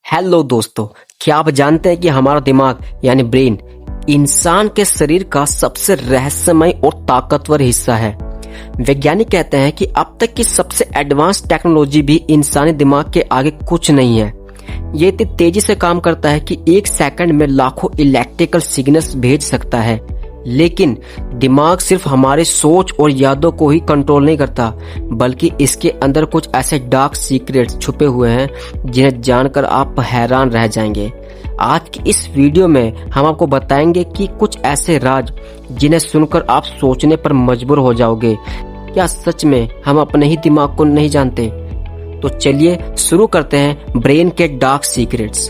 Hello दोस्तों, क्या आप जानते हैं कि हमारा दिमाग यानी ब्रेन इंसान के शरीर का सबसे रहस्यमय और ताकतवर हिस्सा है। वैज्ञानिक कहते हैं कि अब तक की सबसे एडवांस टेक्नोलॉजी भी इंसानी दिमाग के आगे कुछ नहीं है। ये इतनी तेजी से काम करता है कि एक सेकंड में लाखों इलेक्ट्रिकल सिग्नल्स भेज सकता है। लेकिन दिमाग सिर्फ हमारे सोच और यादों को ही कंट्रोल नहीं करता, बल्कि इसके अंदर कुछ ऐसे डार्क सीक्रेट्स छुपे हुए हैं जिन्हें जानकर आप हैरान रह जाएंगे। आज की इस वीडियो में हम आपको बताएंगे कि कुछ ऐसे राज जिन्हें सुनकर आप सोचने पर मजबूर हो जाओगे, क्या सच में हम अपने ही दिमाग को नहीं जानते? तो चलिए शुरू करते हैं ब्रेन के डार्क सीक्रेट्स।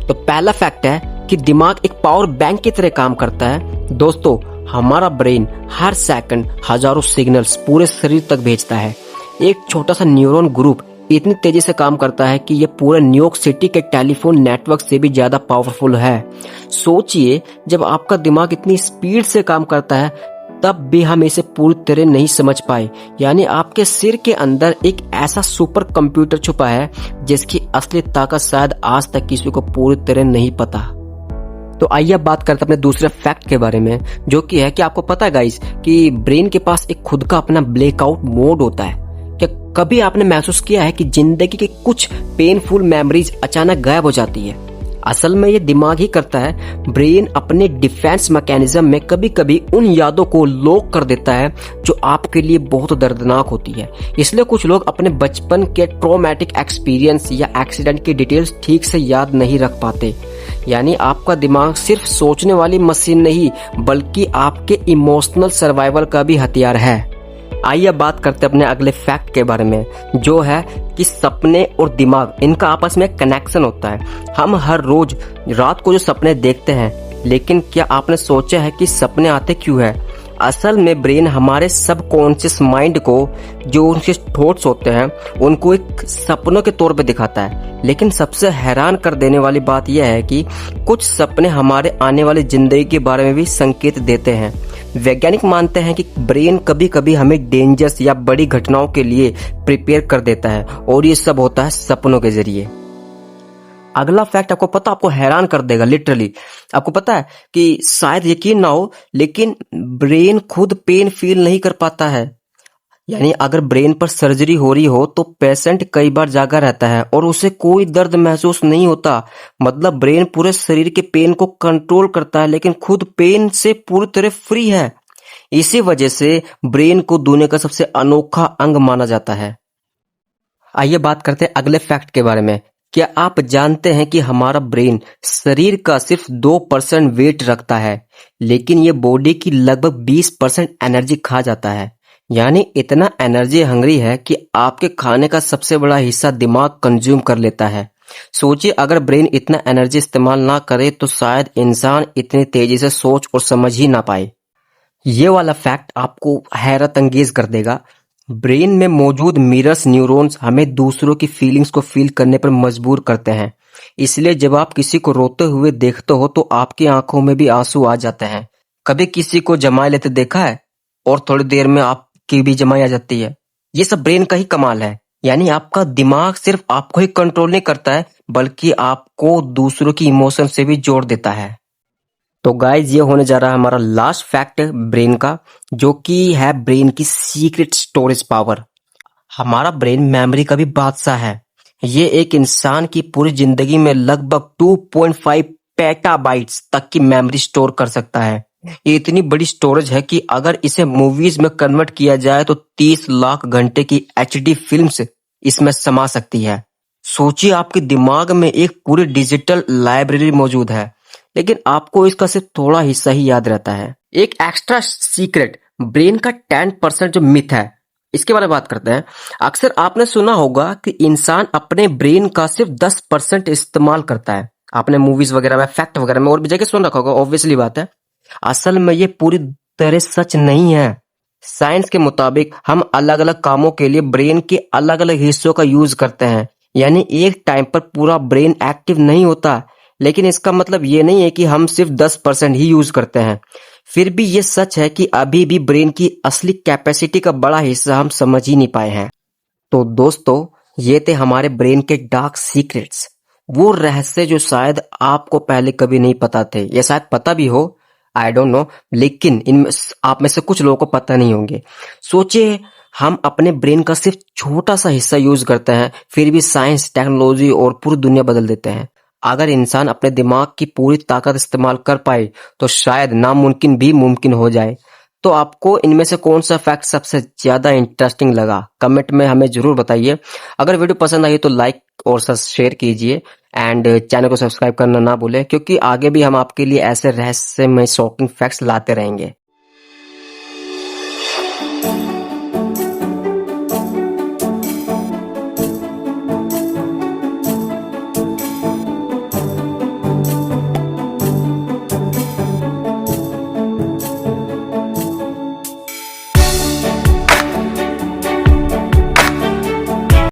तो पहला फैक्ट है कि दिमाग एक पावर बैंक की तरह काम करता है। दोस्तों, हमारा ब्रेन हर सेकंड हजारों सिग्नल्स पूरे शरीर तक भेजता है। एक छोटा सा न्यूरॉन ग्रुप इतनी तेजी से काम करता है कि यह पूरे न्यूयॉर्क सिटी के टेलीफोन नेटवर्क से भी ज्यादा पावरफुल है। सोचिए, जब आपका दिमाग इतनी स्पीड से काम करता है तब भी हम इसे पूरी तरह नहीं समझ पाए। यानी आपके सिर के अंदर एक ऐसा सुपर कंप्यूटर छुपा है जिसकी असली ताकत शायद आज तक किसी को पूरी तरह नहीं पता। तो आइए अब बात करते हैं अपने दूसरे फैक्ट के बारे में, जो कि है कि आपको पता है गाइस कि ब्रेन के पास एक खुद का अपना ब्लैकआउट मोड होता है। क्या कभी आपने महसूस किया है कि जिंदगी की कुछ पेनफुल मेमोरीज अचानक गायब हो जाती है? असल में ये दिमाग ही करता है। ब्रेन अपने डिफेंस मैकेनिज्म में कभी कभी उन यादों को लॉक कर देता है जो आपके लिए बहुत दर्दनाक होती है। इसलिए कुछ लोग अपने बचपन के ट्रॉमेटिक एक्सपीरियंस या एक्सीडेंट की डिटेल्स ठीक से याद नहीं रख पाते। यानी आपका दिमाग सिर्फ सोचने वाली मशीन नहीं, बल्कि आपके इमोशनल सर्वाइवल का भी हथियार है। आइए बात करते हैं अपने अगले फैक्ट के बारे में, जो है कि सपने और दिमाग, इनका आपस में कनेक्शन होता है। हम हर रोज रात को जो सपने देखते हैं, लेकिन क्या आपने सोचा है कि सपने आते क्यों है? असल में ब्रेन हमारे सबकॉन्शियस माइंड को, जो उनके थॉट्स होते हैं, उनको एक सपनों के तौर पे दिखाता है। लेकिन सबसे हैरान कर देने वाली बात यह है कि कुछ सपने हमारे आने वाली जिंदगी के बारे में भी संकेत देते हैं। वैज्ञानिक मानते हैं कि ब्रेन कभी कभी हमें डेंजर्स या बड़ी घटनाओं के लिए प्रिपेयर कर देता है, और ये सब होता है सपनों के जरिए। अगला फैक्ट आपको हैरान कर देगा। लिटरली आपको पता है कि शायद यकीन ना हो, लेकिन ब्रेन खुद पेन फील नहीं कर पाता है। यानी अगर ब्रेन पर सर्जरी हो रही हो तो पेशेंट कई बार जागा रहता है और उसे कोई दर्द महसूस नहीं होता। मतलब ब्रेन पूरे शरीर के पेन को कंट्रोल करता है, लेकिन खुद पेन से पूरी तरह फ्री है। इसी वजह से ब्रेन को दुनिया का सबसे अनोखा अंग माना जाता है। आइए बात करते हैं अगले फैक्ट के बारे में। क्या आप जानते हैं कि हमारा ब्रेन शरीर का सिर्फ 2% वेट रखता है, लेकिन ये बॉडी की लगभग 20% एनर्जी खा जाता है। यानी इतना एनर्जी हंग्री है कि आपके खाने का सबसे बड़ा हिस्सा दिमाग कंज्यूम कर लेता है। सोचिए, अगर ब्रेन इतना एनर्जी इस्तेमाल ना करे तो शायद इंसान इतनी तेजी से सोच और समझ ही ना पाए। ये वाला फैक्ट आपको हैरत अंगेज कर देगा। ब्रेन में मौजूद मिरर्स न्यूरॉन्स हमें दूसरों की फीलिंग्स को फील करने पर मजबूर करते हैं। इसलिए जब आप किसी को रोते हुए देखते हो तो आपकी आंखों में भी आंसू आ जाते हैं। कभी किसी को जमाए लेते देखा है और थोड़ी देर में आपकी भी जमाई आ जाती है? ये सब ब्रेन का ही कमाल है। यानी आपका दिमाग सिर्फ आपको ही कंट्रोल नहीं करता है, बल्कि आपको दूसरों की इमोशन से भी जोड़ देता है। तो गाइज, ये होने जा रहा है हमारा लास्ट फैक्ट ब्रेन का, जो कि है ब्रेन की सीक्रेट स्टोरेज पावर। हमारा ब्रेन मेमोरी का भी बादशाह है। ये एक इंसान की पूरी जिंदगी में लगभग 2.5 पेटाबाइट्स तक की मेमोरी स्टोर कर सकता है। ये इतनी बड़ी स्टोरेज है कि अगर इसे मूवीज में कन्वर्ट किया जाए तो 30 लाख घंटे की HD फिल्म्स इसमें समा सकती है। सोचिए, आपके दिमाग में एक पूरी डिजिटल लाइब्रेरी मौजूद है, लेकिन आपको इसका सिर्फ थोड़ा हिस्सा ही याद रहता है। एक एक्स्ट्रा सीक्रेट ब्रेन का 10% जो मिथ है, इसके बारे में बात करते हैं। अक्सर आपने सुना होगा कि इंसान अपने ब्रेन का सिर्फ 10% इस्तेमाल करता है। आपने मूवीज वगैरह में, फैक्ट वगैरह में और भी जगह सुन रखा होगा, ऑब्वियसली बात है। असल में ये पूरी तरह सच नहीं है। साइंस के मुताबिक हम अलग अलग कामों के लिए ब्रेन के अलग अलग हिस्सों का यूज करते हैं। यानी एक टाइम पर पूरा ब्रेन एक्टिव नहीं होता, लेकिन इसका मतलब ये नहीं है कि हम सिर्फ 10% ही यूज करते हैं। फिर भी ये सच है कि अभी भी ब्रेन की असली कैपेसिटी का बड़ा हिस्सा हम समझ ही नहीं पाए हैं। तो दोस्तों, ये थे हमारे ब्रेन के डार्क सीक्रेट्स। वो रहस्य जो शायद आपको पहले कभी नहीं पता थे, या शायद पता भी हो, आई डोंट नो, लेकिन इनमें आप में से कुछ लोगों को पता नहीं होंगे। सोचिए, हम अपने ब्रेन का सिर्फ छोटा सा हिस्सा यूज करते हैं, फिर भी साइंस, टेक्नोलॉजी और पूरी दुनिया बदल देते हैं। अगर इंसान अपने दिमाग की पूरी ताकत इस्तेमाल कर पाए तो शायद नामुमकिन भी मुमकिन हो जाए। तो आपको इनमें से कौन सा फैक्ट सबसे ज्यादा इंटरेस्टिंग लगा, कमेंट में हमें जरूर बताइए। अगर वीडियो पसंद आई तो लाइक और शेयर कीजिए, एंड चैनल को सब्सक्राइब करना ना भूलें, क्योंकि आगे भी हम आपके लिए ऐसे रहस्यमय शॉकिंग फैक्ट्स लाते रहेंगे।